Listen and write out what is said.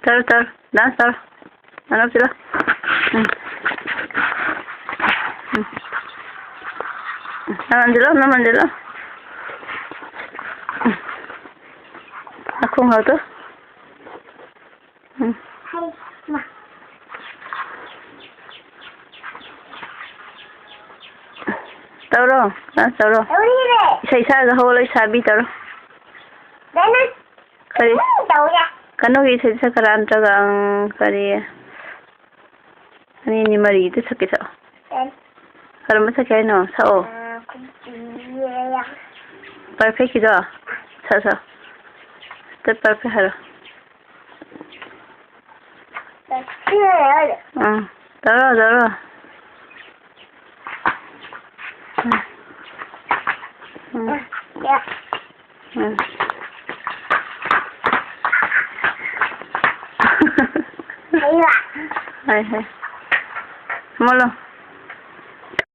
따로 난 따로 안 없지라 응. 응. 나 만질러 응. aku nggak tuh 응. 따로 난 따로 isa-isa hole sabi 따로 kari kano gi isa karan taga ang kari ani ni mari itu sakit sa kalau masa kayak no sao perfect gitu sa tak perfect halo 따로 hai hai mau lo